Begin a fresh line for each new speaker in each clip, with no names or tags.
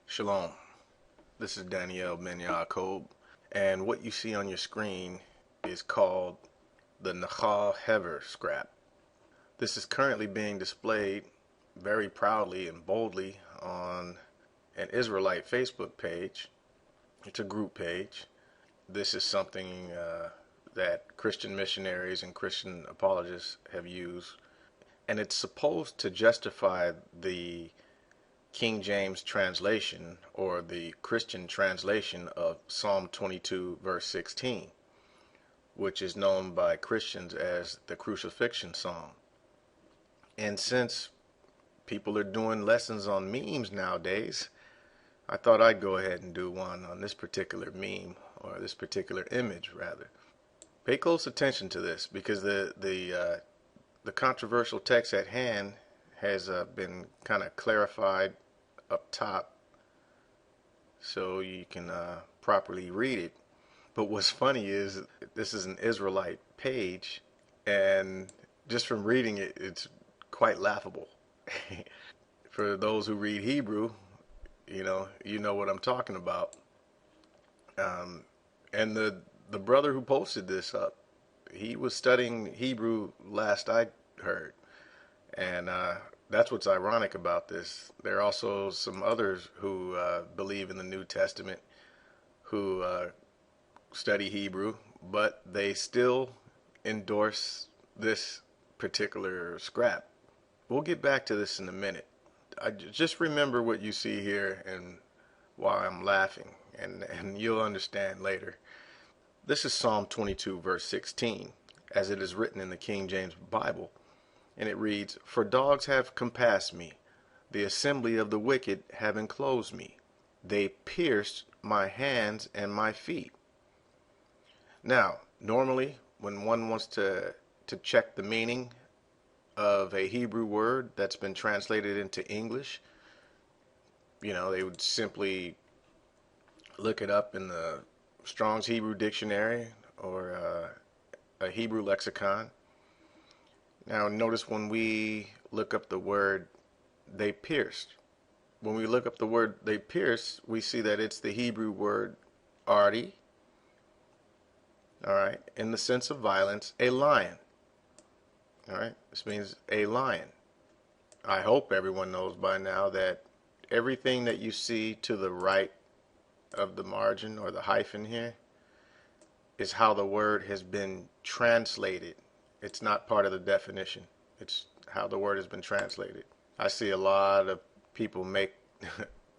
Shalom. This is Daniel Ben-Yaaqob, and what you see on your screen is called the Nachal Hever scrap. This is currently being displayed very proudly and boldly on an Israelite Facebook page. It's a group page. This is something that Christian missionaries and Christian apologists have used, and it's supposed to justify the King James translation or the Christian translation of Psalm 22 verse 16, which is known by Christians as the Crucifixion Psalm. And since people are doing lessons on memes nowadays, I thought I'd go ahead and do one on this particular meme, or this particular image rather. Pay close attention to this, because the controversial text at hand has been kind of clarified up top so you can properly read it. But what's funny is this is an Israelite page, and just from reading it, it's quite laughable. For those who read Hebrew, you know what I'm talking about. And the brother who posted this up, he was studying Hebrew last I heard, and that's what's ironic about this. There are also some others who believe in the New Testament who study Hebrew, but they still endorse this particular scrap. We'll get back to this in a minute. I just remember what you see here and why I'm laughing, and you'll understand later. This is Psalm 22 verse 16, as it is written in the King James Bible. And it reads, "For dogs have compassed me, the assembly of the wicked have enclosed me. They pierced my hands and my feet." Now, normally, when one wants to check the meaning of a Hebrew word that's been translated into English, they would simply look it up in the Strong's Hebrew Dictionary or a Hebrew lexicon. Now notice when we look up the word "they pierced," when we look up the word "they pierced," we see that it's the Hebrew word ardi, all right, in the sense of violence, a lion. All right, this means a lion. I hope everyone knows by now that everything that you see to the right of the margin or the hyphen here is how the word has been translated. It's not part of the definition. It's how the word has been translated. I see a lot of people make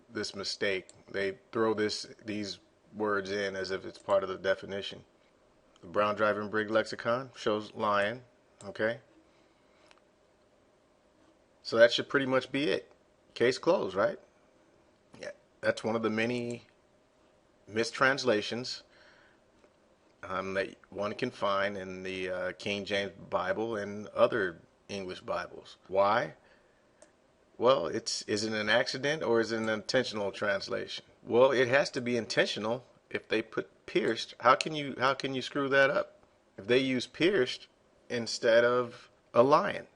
this mistake. They throw these words in as if it's part of the definition. The Brown Driving Brig lexicon shows lion, okay? So that should pretty much be it. Case closed, right? Yeah, that's one of the many mistranslations that one can find in the King James Bible and other English Bibles. Why? Well, is it an accident or is it an intentional translation? Well, it has to be intentional. If they put pierced, how can you screw that up? If they use pierced instead of a lion.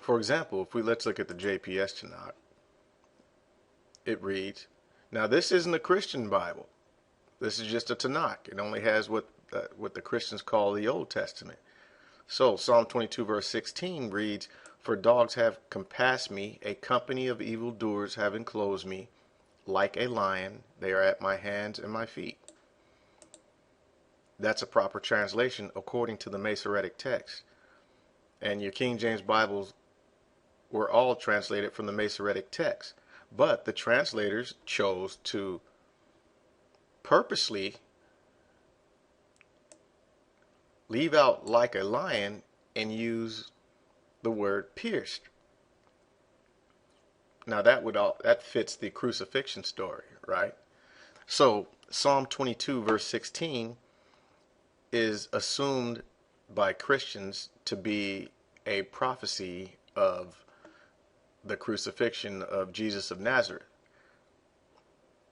For example, let's look at the JPS Tanakh. It reads, now this isn't a Christian Bible. This is just a Tanakh. It only has what the Christians call the Old Testament. So Psalm 22 verse 16 reads, "For dogs have compassed me, a company of evildoers have enclosed me. Like a lion, they are at my hands and my feet." That's a proper translation according to the Masoretic text. And your King James Bibles were all translated from the Masoretic text. But the translators chose to purposely leave out "like a lion" and use the word "pierced." Now that fits the crucifixion story, right? So Psalm 22 verse 16 is assumed by Christians to be a prophecy of the crucifixion of Jesus of Nazareth.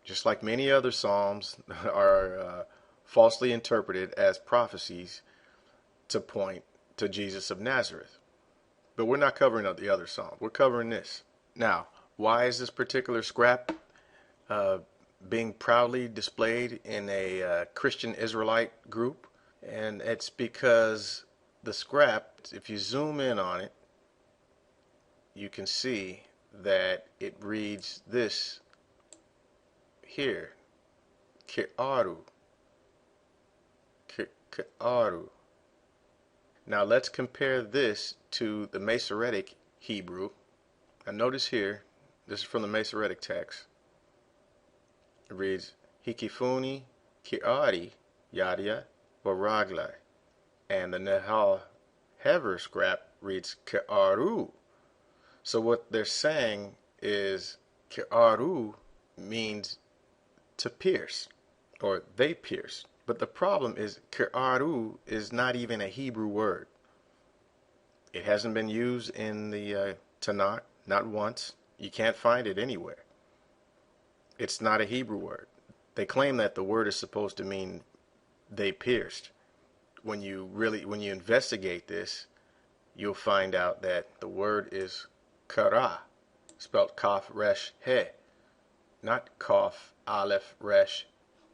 Just like many other psalms are falsely interpreted as prophecies to point to Jesus of Nazareth. But we're not covering the other psalms. We're covering this. Now, why is this particular scrap uh, being proudly displayed in a Christian Israelite group. And it's because the scrap, if you zoom in on it, you can see that it reads this here, Ke'aru, Ke'aru. Now let's compare this to the Masoretic Hebrew. And notice here, this is from the Masoretic text. It reads, Hikifuni Ki'ari Yadia Waraglai. And the Nachal Hever scrap reads Ke'aru. So what they're saying is Ke'aru means to pierce, or they pierce. But the problem is Ke'aru is not even a Hebrew word. It hasn't been used in the Tanakh, not once. You can't find it anywhere. It's not a Hebrew word. They claim that the word is supposed to mean they pierced. When you investigate this, you'll find out that the word is kara, spelled kaf resh he, not kaf aleph resh.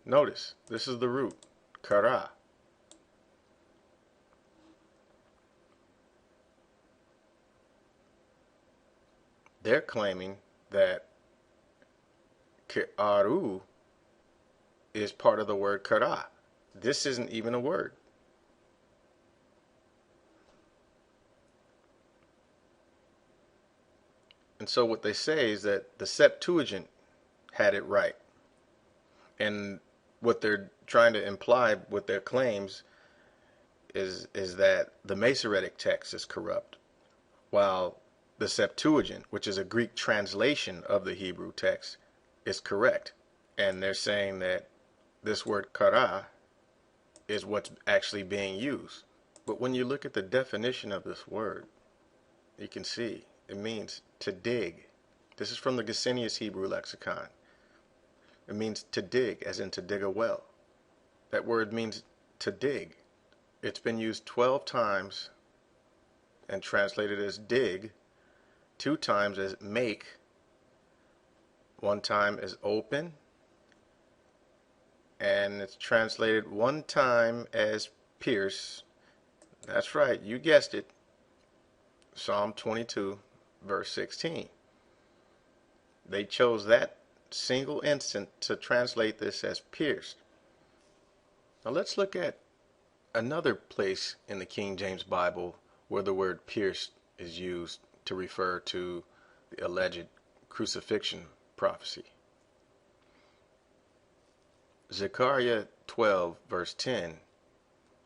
Notice, this is the root, kara. They're claiming that ke'aru is part of the word kara. This isn't even a word. And so what they say is that the Septuagint had it right. And what they're trying to imply with their claims is that the Masoretic text is corrupt, while the Septuagint, which is a Greek translation of the Hebrew text, is correct. And they're saying that this word kara is what's actually being used. But when you look at the definition of this word, you can see it means to dig. This is from the Gesenius Hebrew lexicon. It means to dig, as in to dig a well. That word means to dig. It's been used 12 times and translated as dig, 2 times as make, 1 time as open, and it's translated 1 time as pierce. That's right, you guessed it. Psalm 22, verse 16. They chose that single instant to translate this as pierced. Now let's look at another place in the King James Bible where the word pierced is used to refer to the alleged crucifixion prophecy. Zechariah 12, verse 10,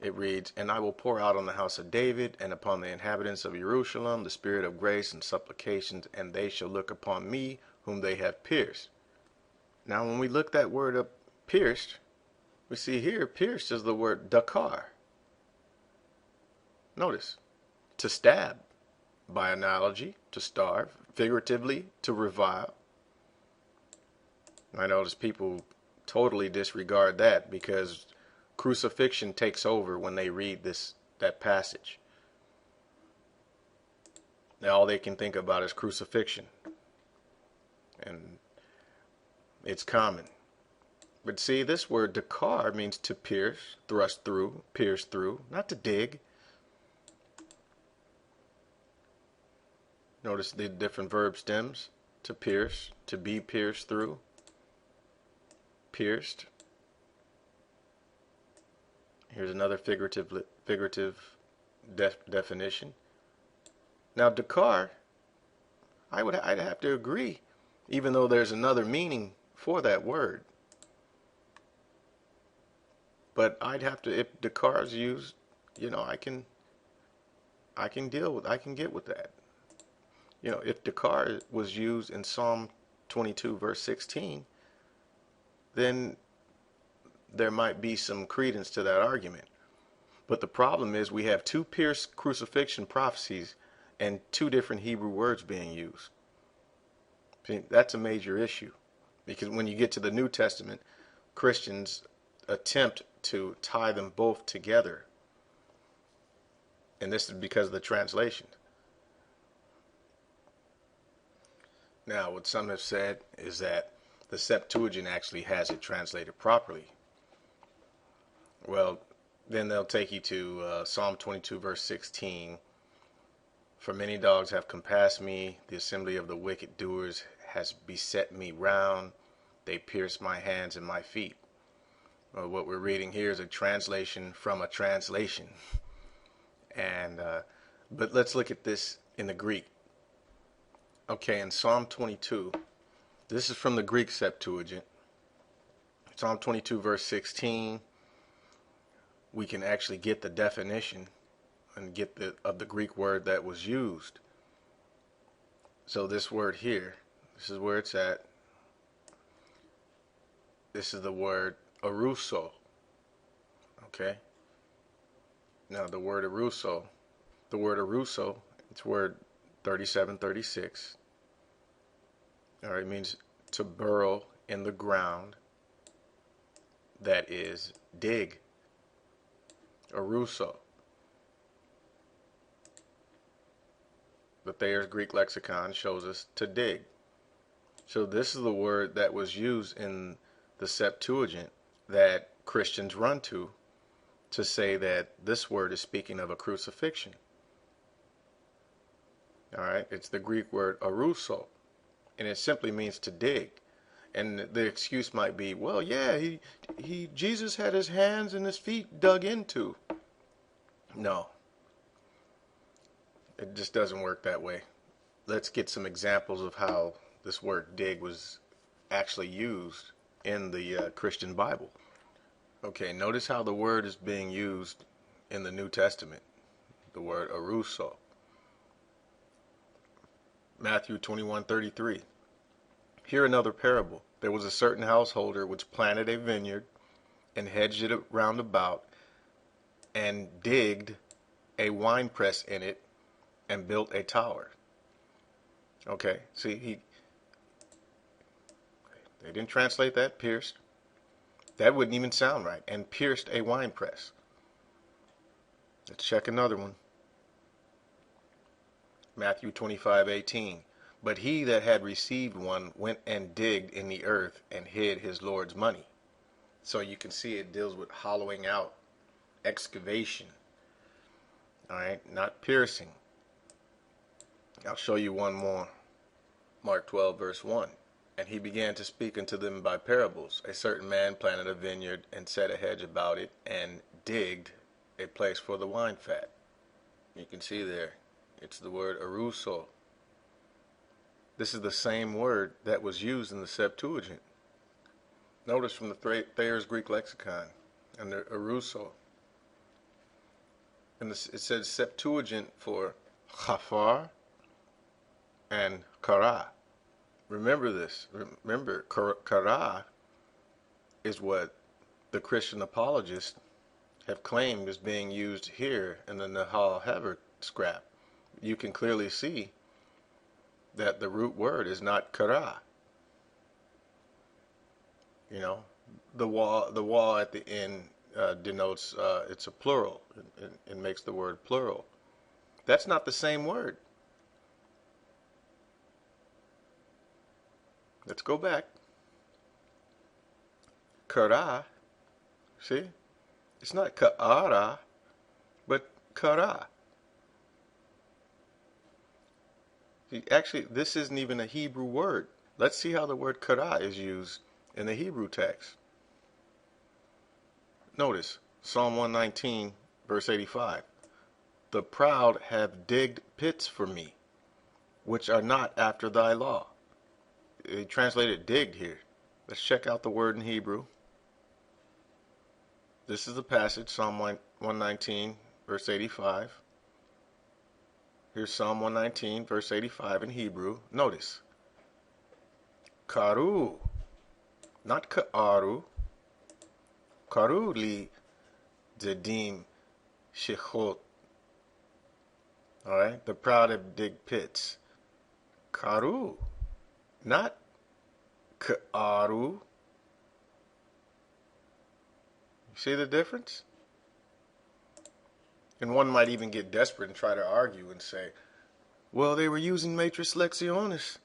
it reads, And I will pour out on the house of David and upon the inhabitants of Jerusalem the spirit of grace and supplications, and they shall look upon me whom they have pierced. Now when we look that word up, pierced, we see here pierced is the word dakar. Notice, to stab, by analogy, to starve, figuratively, to revile. I notice people totally disregard that because crucifixion takes over when they read that passage. Now all they can think about is crucifixion. And it's common. But see, this word dakar means to pierce, thrust through, pierce through, not to dig. Notice the different verb stems. To pierce, to be pierced through, pierced. Here's another figurative definition. Now, dakar, I'd have to agree, even though there's another meaning for that word. But I'd have to, if dakar is used, I can get with that. If dakar was used in Psalm 22, verse 16, then there might be some credence to that argument. But the problem is we have 2 pierced crucifixion prophecies and 2 different Hebrew words being used. See, that's a major issue. Because when you get to the New Testament, Christians attempt to tie them both together. And this is because of the translation. Now, what some have said is that The Septuagint actually has it translated properly. Well, then they'll take you to Psalm 22, verse 16. For many dogs have compassed me, the assembly of the wicked doers has beset me round. They pierce my hands and my feet. Well, what we're reading here is a translation from a translation. And but let's look at this in the Greek. Okay, in Psalm 22, this is from the Greek Septuagint. Psalm 22, verse 16. We can actually get the definition and get of the Greek word that was used. So this word here, this is where it's at. This is the word aruso. Okay. Now the word aruso, it's word 3736. All right, it means to burrow in the ground, that is, dig. Aruso. The Thayer's Greek lexicon shows us to dig. So this is the word that was used in the Septuagint that Christians run to say that this word is speaking of a crucifixion. All right, it's the Greek word aruso, and it simply means to dig. And the excuse might be, well, yeah, Jesus had his hands and his feet dug into. No. It just doesn't work that way. Let's get some examples of how this word dig was actually used in the Christian Bible. Okay, notice how the word is being used in the New Testament. The word aruso. Matthew 21:33. Hear another parable. There was a certain householder which planted a vineyard and hedged it round about and digged a winepress in it and built a tower. Okay, see, they didn't translate that, pierced. That wouldn't even sound right. And pierced a winepress. Let's check another one. Matthew 25:18. But he that had received one went and digged in the earth and hid his Lord's money. So you can see it deals with hollowing out, excavation. All right, not piercing. I'll show you one more. Mark 12, verse 1. And he began to speak unto them by parables. A certain man planted a vineyard and set a hedge about it and digged a place for the wine fat. You can see there, it's the word aruso. This is the same word that was used in the Septuagint. Notice from the Thayer's Greek lexicon and the aruso. And it says Septuagint for chafar and kara. Remember this. Remember, kara is what the Christian apologists have claimed is being used here in the Nachal Hever scrap. You can clearly see that the root word is not kara. You know, the wall at the end denotes it's a plural. It makes the word plural. That's not the same word. Let's go back. Kara, see? It's not ka'ara, but kara. See, actually, this isn't even a Hebrew word. Let's see how the word kara is used in the Hebrew text. Notice, Psalm 119, verse 85. The proud have digged pits for me, which are not after thy law. They translated digged here. Let's check out the word in Hebrew. This is the passage, Psalm 119, verse 85. Here's Psalm 119, verse 85 in Hebrew. Notice. Karu, not ka'aru. Karu li zedim shechot. All right, the proud have digged pits. Karu, not ka'aru. You see the difference? And one might even get desperate and try to argue and say, well, they were using matrix lectionis.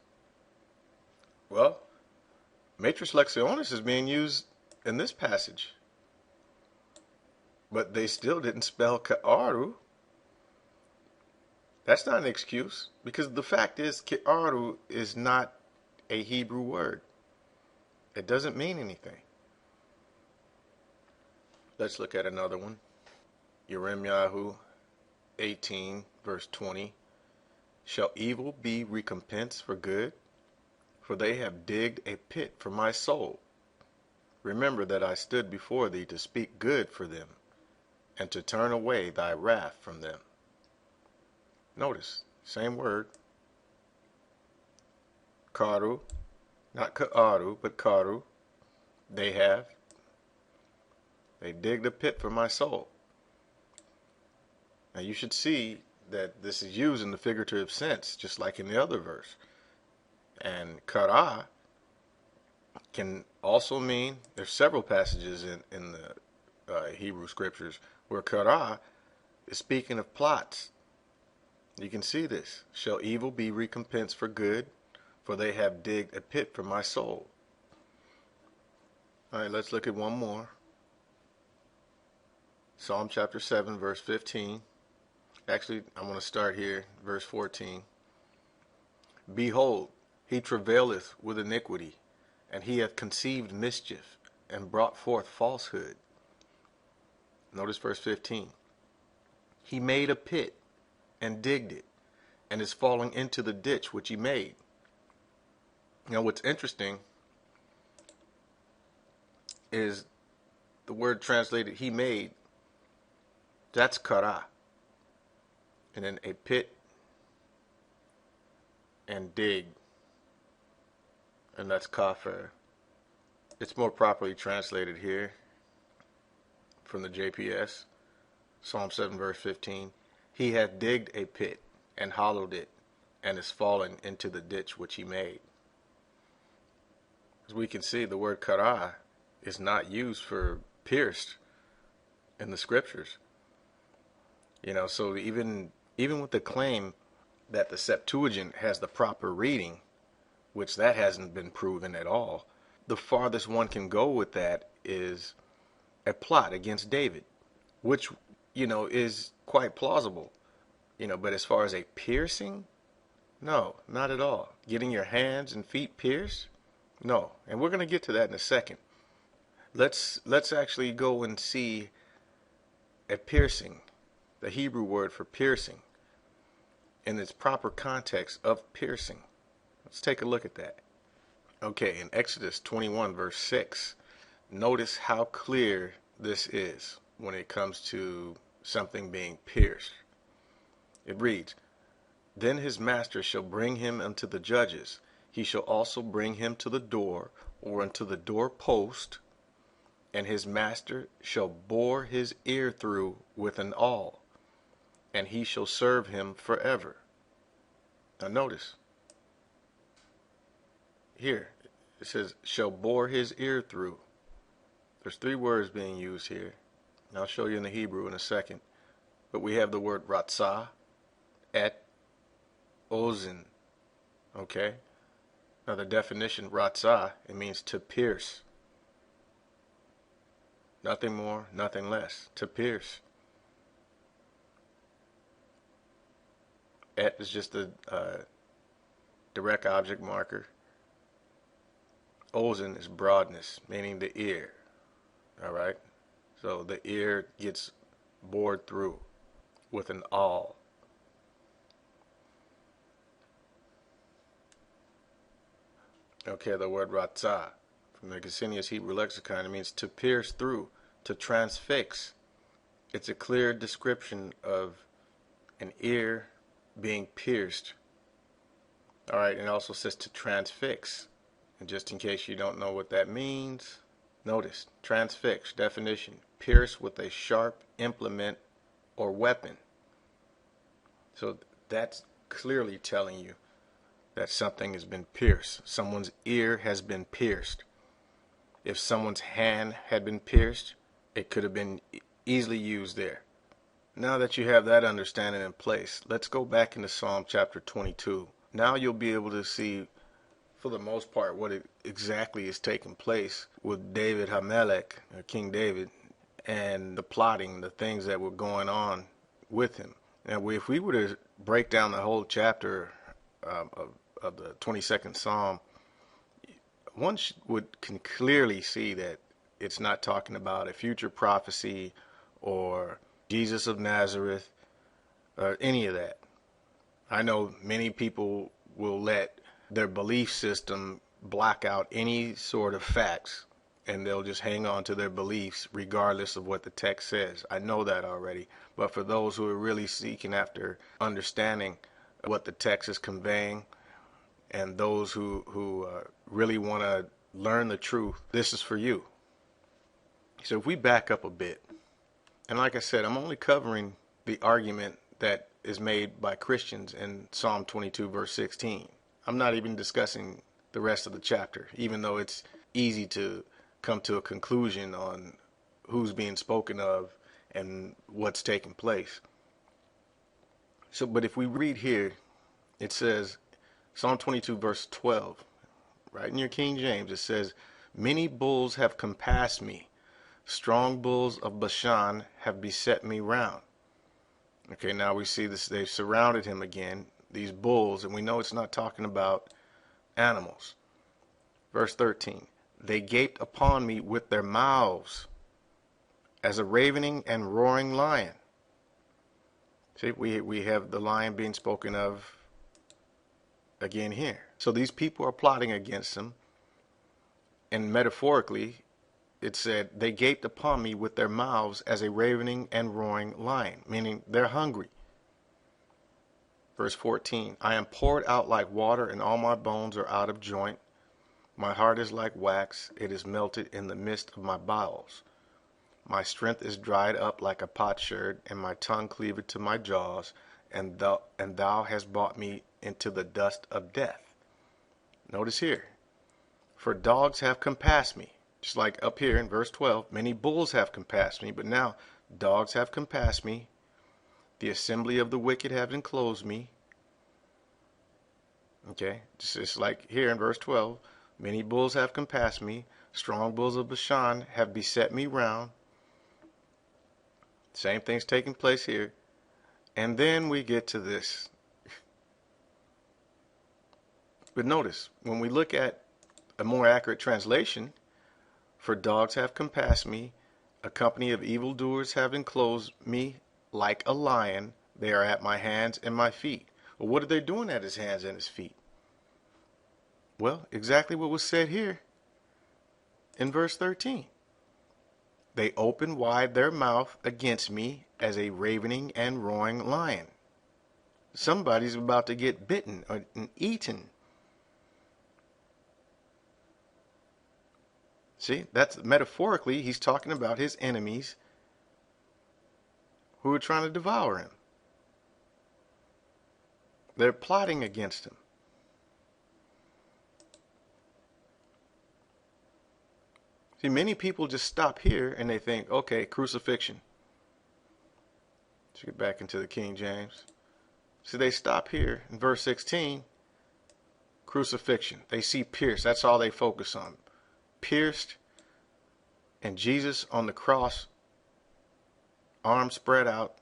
Well, Matrix Lectionis is being used in this passage. But they still didn't spell Ka'aru. That's not an excuse, because the fact is Ka'aru is not a Hebrew word. It doesn't mean anything. Let's look at another one. Yeremiah 18, verse 20. Shall evil be recompensed for good? For they have digged a pit for my soul. Remember that I stood before thee to speak good for them, and to turn away thy wrath from them. Notice, same word. Karu, not Ka'aru, but Karu. They digged a pit for my soul. Now you should see that this is used in the figurative sense, just like in the other verse. And Kara can also mean, there's several passages in the Hebrew scriptures where Kara is speaking of plots. You can see this. Shall evil be recompensed for good? For they have digged a pit for my soul. All right, let's look at one more. Psalm chapter 7, verse 15. Actually, I'm going to start here, verse 14. Behold, he travaileth with iniquity, and he hath conceived mischief, and brought forth falsehood. Notice verse 15. He made a pit, and digged it, and is falling into the ditch which he made. Now what's interesting is the word translated he made, that's kara. And then a pit and dig, and that's kafir. It's more properly translated here from the JPS, Psalm 7 verse 15. He hath digged a pit and hollowed it, and is fallen into the ditch which he made. As we can see, the word kara is not used for pierced in the scriptures. You know, so even with the claim that the Septuagint has the proper reading, which that hasn't been proven at all, the farthest one can go with that is a plot against David, which, you know, is quite plausible. You know, but as far as a piercing, no, not at all. Getting your hands and feet pierced? No. And we're going to get to that in a second. Let's actually go and see a piercing, the Hebrew word for piercing, in its proper context of piercing. Let's take a look at that. Okay, in Exodus 21 verse 6, notice how clear this is when it comes to something being pierced. It reads, Then his master shall bring him unto the judges. He shall also bring him to the door, or unto the door post, and his master shall bore his ear through with an awl, and he shall serve him forever. Now notice, here, it says, shall bore his ear through. There's three words being used here. And I'll show you in the Hebrew in a second. But we have the word ratzah, et, ozen. Okay? Now the definition, ratzah, it means to pierce. Nothing more, nothing less. To pierce. Et is just a direct object marker. Ozen is broadness, meaning the ear. Alright? So the ear gets bored through with an awl. Okay, the word ratzah from the Gesenius Hebrew Lexicon, it means to pierce through, to transfix. It's a clear description of an ear being pierced. Alright, and it also says to transfix. And just in case you don't know what that means, notice, transfix, definition, pierce with a sharp implement or weapon. So that's clearly telling you that something has been pierced. Someone's ear has been pierced. If someone's hand had been pierced, it could have been easily used there. Now that you have that understanding in place, let's go back into Psalm chapter 22. Now you'll be able to see for the most part, what exactly is taking place with David Hamelech, King David, and the plotting, the things that were going on with him. Now, if we were to break down the whole chapter of the 22nd Psalm, one can clearly see that it's not talking about a future prophecy or Jesus of Nazareth or any of that. I know many people will let their belief system block out any sort of facts, and they'll just hang on to their beliefs regardless of what the text says. I know that already. But for those who are really seeking after understanding what the text is conveying, and those who really want to learn the truth, this is for you. So if we back up a bit, and like I said, I'm only covering the argument that is made by Christians in Psalm 22 verse 16. I'm not even discussing the rest of the chapter, even though it's easy to come to a conclusion on who's being spoken of and what's taking place. So, but if we read here, it says, Psalm 22 verse 12, right in your King James, it says, "Many bulls have compassed me. Strong bulls of Bashan have beset me round." Okay, now we see this, they've surrounded him again, these bulls, and we know it's not talking about animals. Verse 13, "They gaped upon me with their mouths as a ravening and roaring lion." See, we have the lion being spoken of again here. So these people are plotting against him, and metaphorically, it said, "They gaped upon me with their mouths as a ravening and roaring lion," meaning they're hungry. Verse 14, "I am poured out like water, and all my bones are out of joint. My heart is like wax, it is melted in the midst of my bowels. My strength is dried up like a potsherd, and my tongue cleaved to my jaws, and thou hast brought me into the dust of death." Notice here, "For dogs have compassed me." Just like up here in verse 12, "Many bulls have compassed me," but now dogs have compassed me. "The assembly of the wicked have enclosed me." Okay, just like here in verse 12, "Many bulls have compassed me. Strong bulls of Bashan have beset me round." Same thing's taking place here. And then we get to this. But notice, when we look at a more accurate translation, "For dogs have compassed me, a company of evildoers have enclosed me like a lion. They are at my hands and my feet." Well, what are they doing at his hands and his feet? Well, exactly what was said here in verse 13. "They open wide their mouth against me as a ravening and roaring lion." Somebody's about to get bitten and eaten. See, that's metaphorically, he's talking about his enemies who are trying to devour him. They're plotting against him. See, many people just stop here and they think, okay, crucifixion. Let's get back into the King James. See, they stop here in verse 16, crucifixion. They see pierced. That's all they focus on. Pierced, and Jesus on the cross, arms spread out,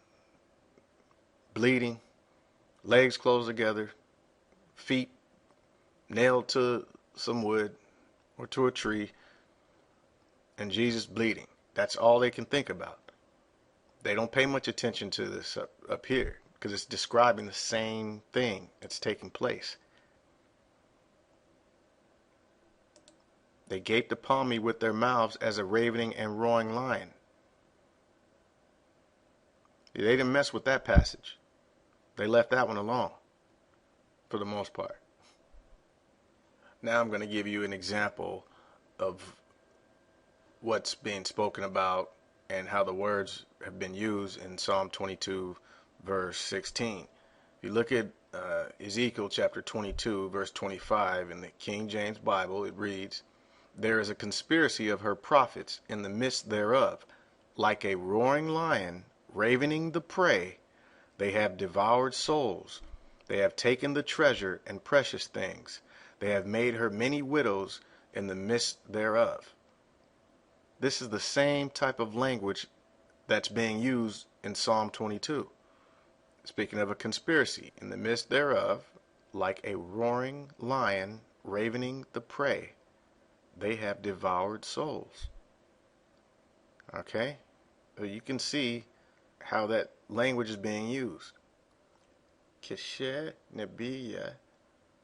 bleeding, legs closed together, feet nailed to some wood or to a tree, and Jesus bleeding. That's all they can think about. They don't pay much attention to this up here because it's describing the same thing that's taking place. "They gaped upon me with their mouths as a ravening and roaring lion." They didn't mess with that passage. They left that one alone for the most part. Now I'm going to give you an example of what's being spoken about and how the words have been used in Psalm 22 verse 16. If you look at Ezekiel chapter 22 verse 25 in the King James Bible, it reads, "There is a conspiracy of her prophets in the midst thereof, like a roaring lion ravening the prey. They have devoured souls. They have taken the treasure and precious things. They have made her many widows in the midst thereof. This is the same type of language that's being used in Psalm 22. Speaking of a conspiracy, in the midst thereof, like a roaring lion ravening the prey, they have devoured souls. Okay? So you can see how that language is being used. Keshe nebiya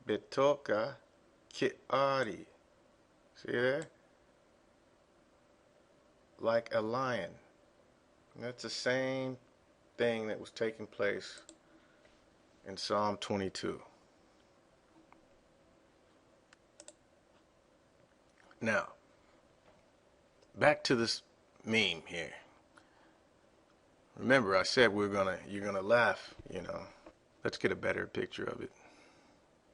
betoka ki'ari. See there? Like a lion. And that's the same thing that was taking place in Psalm 22. Now, back to this meme here. Remember, I said you're gonna laugh, you know. Let's get a better picture of it.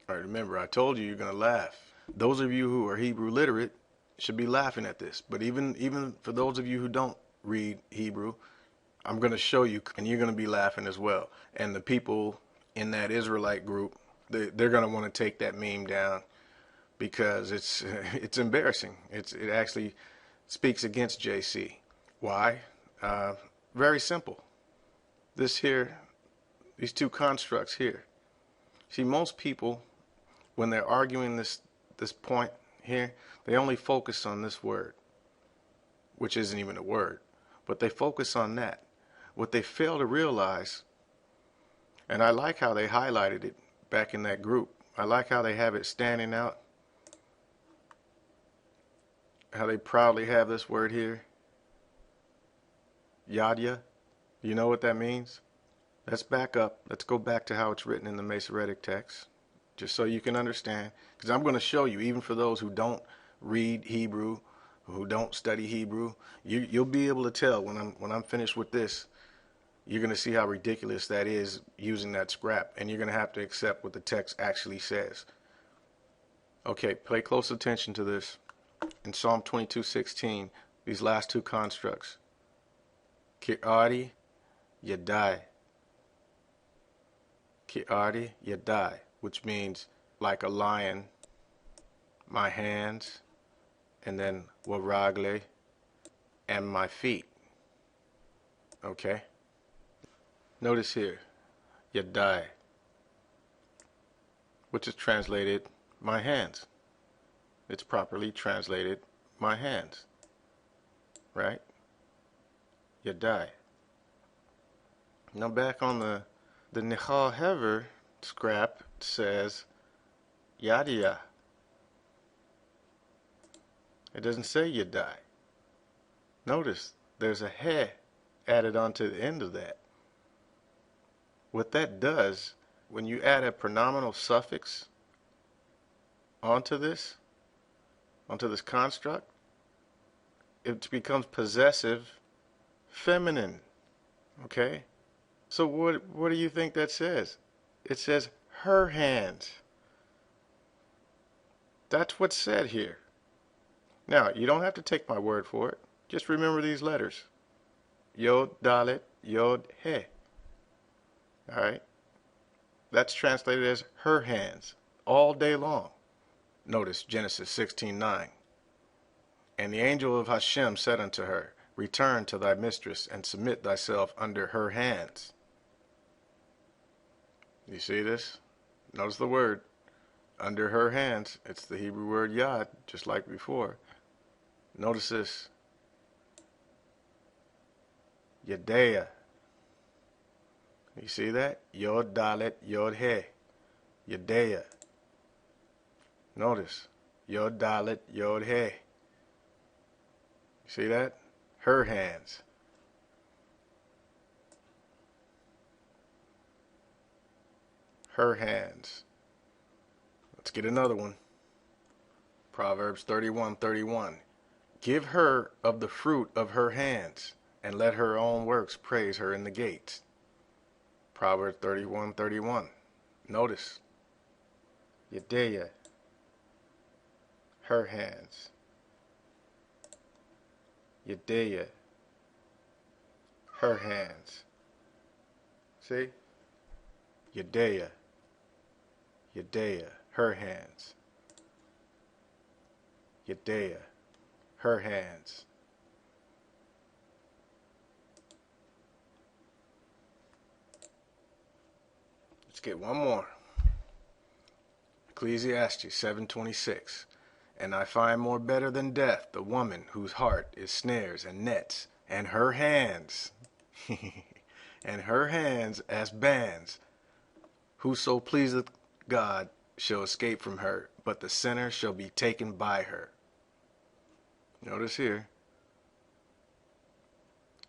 All right, remember, I told you you're gonna laugh. Those of you who are Hebrew literate should be laughing at this. But even for those of you who don't read Hebrew, I'm gonna show you, and you're gonna be laughing as well. And the people in that Israelite group, they're gonna want to take that meme down because it's embarrassing. It actually speaks against JC. Why? Very simple. These two constructs here. See, most people, when they're arguing this point here, they only focus on this word, which isn't even a word, but they focus on that. What they fail to realize, and I like how they highlighted it back in that group. I like how they have it standing out, how they proudly have this word here, Yadya. Do you know what that means? Let's back up. Let's go back to how it's written in the Masoretic text, just so you can understand. Because I'm going to show you, even for those who don't read Hebrew, who don't study Hebrew, you'll be able to tell when I'm finished with this. You're going to see how ridiculous that is using that scrap, and you're going to have to accept what the text actually says. Okay, pay close attention to this. In Psalm 22:16, these last two constructs, Ki'ari Yadai. Ki'ari Yadai, which means like a lion, my hands, and then Waragle, and my feet. Okay? Notice here, Yadai, which is translated my hands. It's properly translated my hands. Right? Yadai. Now back on the Nachal Hever scrap says Yadia. It doesn't say Yadai. Notice there's a he added onto the end of that. What that does, when you add a pronominal suffix onto this construct, it becomes possessive feminine. Okay? So what do you think that says? It says her hands. That's what's said here. Now, you don't have to take my word for it. Just remember these letters. Yod, Dalet, Yod, He. Alright? That's translated as her hands all day long. Notice Genesis 16:9. And the angel of Hashem said unto her, Return to thy mistress and submit thyself under her hands. You see this? Notice the word, under her hands. It's the Hebrew word yad, just like before. Notice this. Yadea. You see that? Yod Dalet Yod He. Yadea. Notice. Yod Dalet Yod He. You see that? Her hands. Her hands. Let's get another one. Proverbs 31:31. Give her of the fruit of her hands, and let her own works praise her in the gates. Proverbs 31:31. Notice. Yedea. Her hands. Yedea. Her hands. See? Yedea. Yedea. Her hands. Yedea, her hands. Let's get one more. Ecclesiastes 7:26. And I find more better than death the woman whose heart is snares and nets, and her hands, and her hands as bands. Whoso pleaseth God shall escape from her, but the sinner shall be taken by her. Notice here,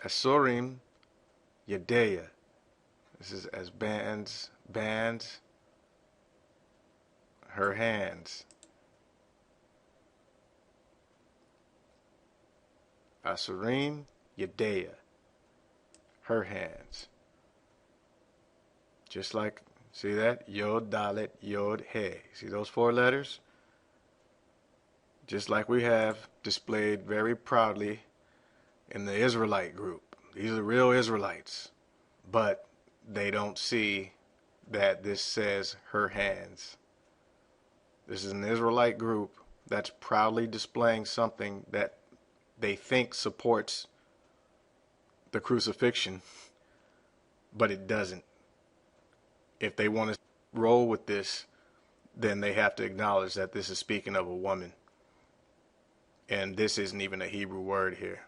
Asorim Yedea. This is as bands, her hands. Asurim Yedea, her hands. Just like, see that? Yod, Dalet, Yod, He. See those 4 letters? Just like we have displayed very proudly in the Israelite group. These are real Israelites. But they don't see that this says her hands. This is an Israelite group that's proudly displaying something that they think supports the crucifixion, but it doesn't. If they want to roll with this, then they have to acknowledge that this is speaking of a woman. And this isn't even a Hebrew word here.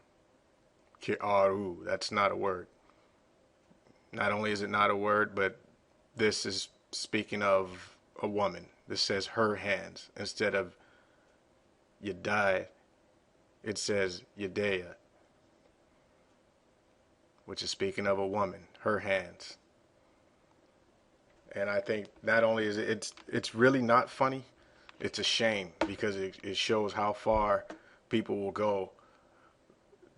Ki'aru, that's not a word. Not only is it not a word, but this is speaking of a woman. This says her hands. Instead of Yedai, it says Yedea, which is speaking of a woman, her hands. And I think not only is it's really not funny, it's a shame, because it shows how far people will go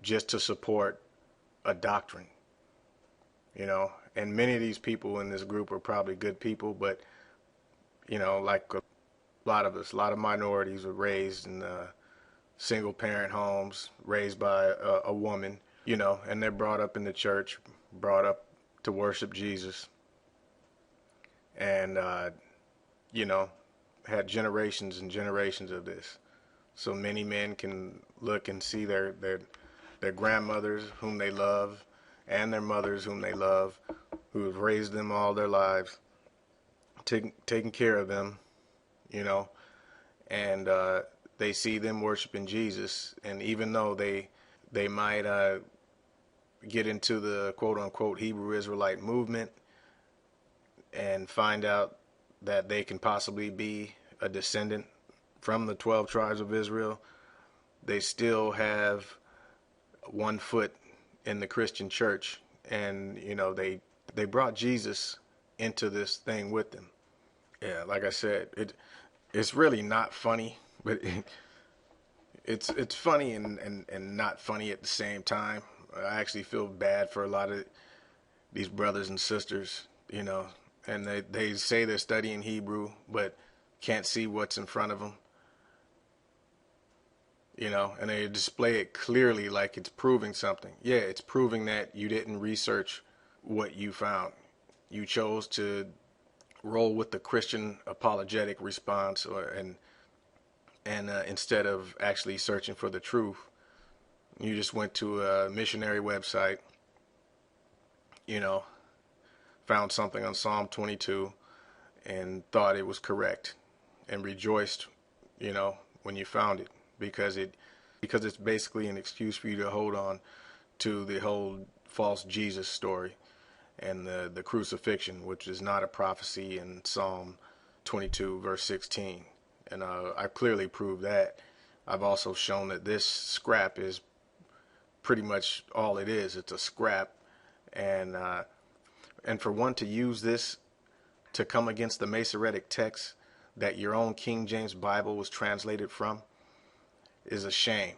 just to support a doctrine, you know. And many of these people in this group are probably good people, but, you know, like a lot of us, a lot of minorities were raised in single parent homes, raised by a woman, you know, and they're brought up in the church, brought up to worship Jesus, and you know, had generations and generations of this. So many men can look and see their grandmothers whom they love, and their mothers whom they love, who have raised them all their lives, taking care of them, you know, and they see them worshiping Jesus, and even though they might get into the quote-unquote Hebrew Israelite movement and find out that they can possibly be a descendant from the 12 tribes of Israel, they still have one foot in the Christian church, and, you know, they brought Jesus into this thing with them. Yeah, like I said, it's really not funny, but it's funny and not funny at the same time. I actually feel bad for a lot of these brothers and sisters, you know, and they say they're studying Hebrew, but can't see what's in front of them, you know, and they display it clearly like it's proving something. Yeah, it's proving that you didn't research what you found. You chose to roll with the Christian apologetic response, and instead of actually searching for the truth, you just went to a missionary website, you know, found something on Psalm 22 and thought it was correct, and rejoiced, you know, when you found it, because it's basically an excuse for you to hold on to the whole false Jesus story and the crucifixion, which is not a prophecy in Psalm 22 verse 16. And I clearly proved that. I've also shown that this scrap is pretty much all it is. It's a scrap, and for one to use this to come against the Masoretic text that your own King James Bible was translated from is a shame,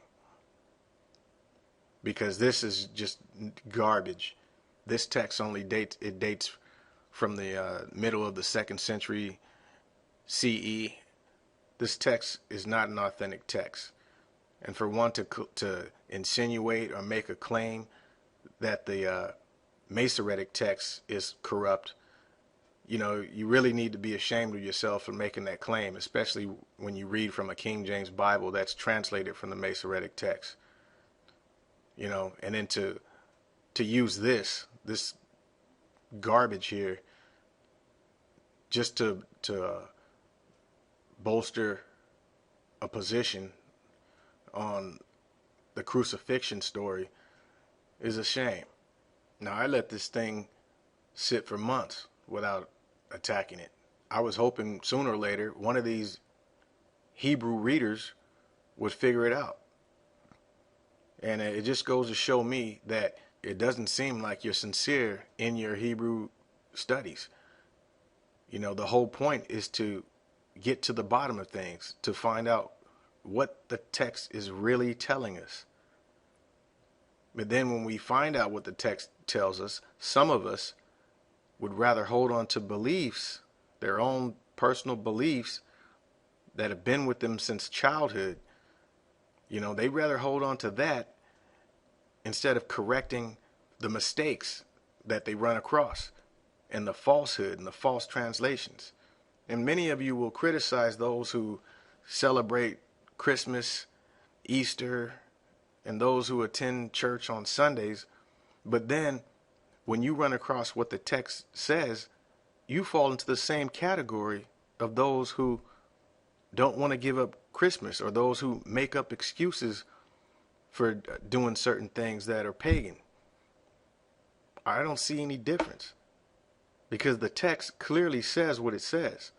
because this is just garbage. This text only dates from the middle of the 2nd century CE. This text is not an authentic text. And for one to insinuate or make a claim that the Masoretic text is corrupt, you really need to be ashamed of yourself for making that claim, especially when you read from a King James Bible that's translated from the Masoretic text. And then to use this garbage here just to bolster a position on the crucifixion story is a shame. Now, I let this thing sit for months without attacking it. I was hoping sooner or later one of these Hebrew readers would figure it out. And it just goes to show me that it doesn't seem like you're sincere in your Hebrew studies. The whole point is to get to the bottom of things, to find out what the text is really telling us. But then when we find out what the text tells us, some of us would rather hold on to beliefs, their own personal beliefs that have been with them since childhood. They'd rather hold on to that instead of correcting the mistakes that they run across and the falsehood and the false translations. And many of you will criticize those who celebrate Christmas, Easter, and those who attend church on Sundays. But then when you run across what the text says, you fall into the same category of those who don't want to give up Christmas, or those who make up excuses for doing certain things that are pagan. I don't see any difference, because the text clearly says what it says.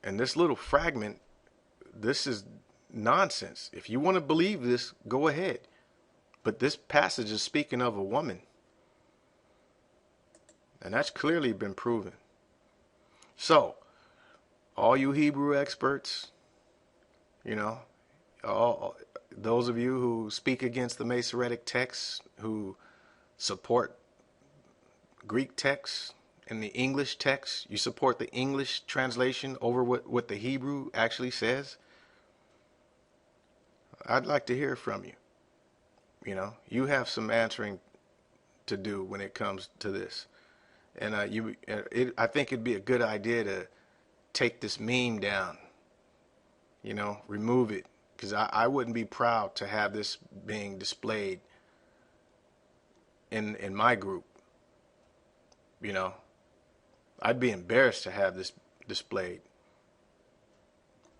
And this little fragment, this is nonsense. If you want to believe this, go ahead. But this passage is speaking of a woman. And that's clearly been proven. So, all you Hebrew experts, all those of you who speak against the Masoretic text, who support Greek text and the English text, you support the English translation over what the Hebrew actually says, I'd like to hear from you. You have some answering to do when it comes to this. And I think it'd be a good idea to take this meme down, remove it, because I wouldn't be proud to have this being displayed in my group. I'd be embarrassed to have this displayed.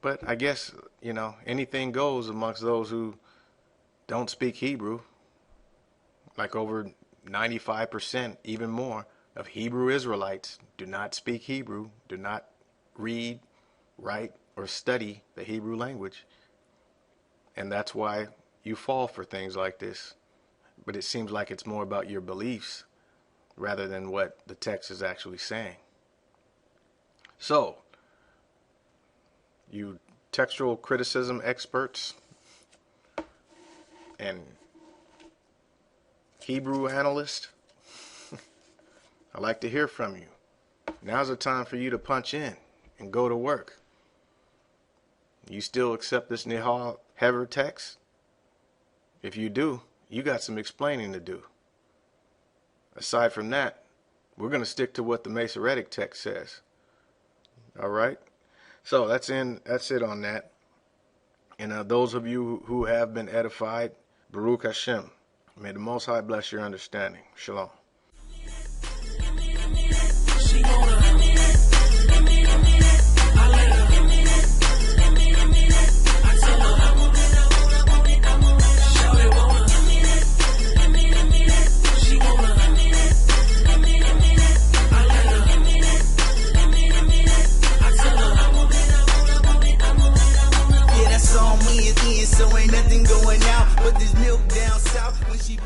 But I guess, anything goes amongst those who don't speak Hebrew. Like over 95%, even more, of Hebrew Israelites do not speak Hebrew, do not read, write, or study the Hebrew language. And that's why you fall for things like this. But it seems like it's more about your beliefs rather than what the text is actually saying. So, you textual criticism experts and Hebrew analysts, I'd like to hear from you. Now's the time for you to punch in and go to work. You still accept this Nachal Hever text? If you do, you got some explaining to do. Aside from that, we're going to stick to what the Masoretic text says. All right? So that's it on that. And those of you who have been edified, Baruch Hashem. May the Most High bless your understanding. Shalom.
So ain't nothing going out, but this milk down south when she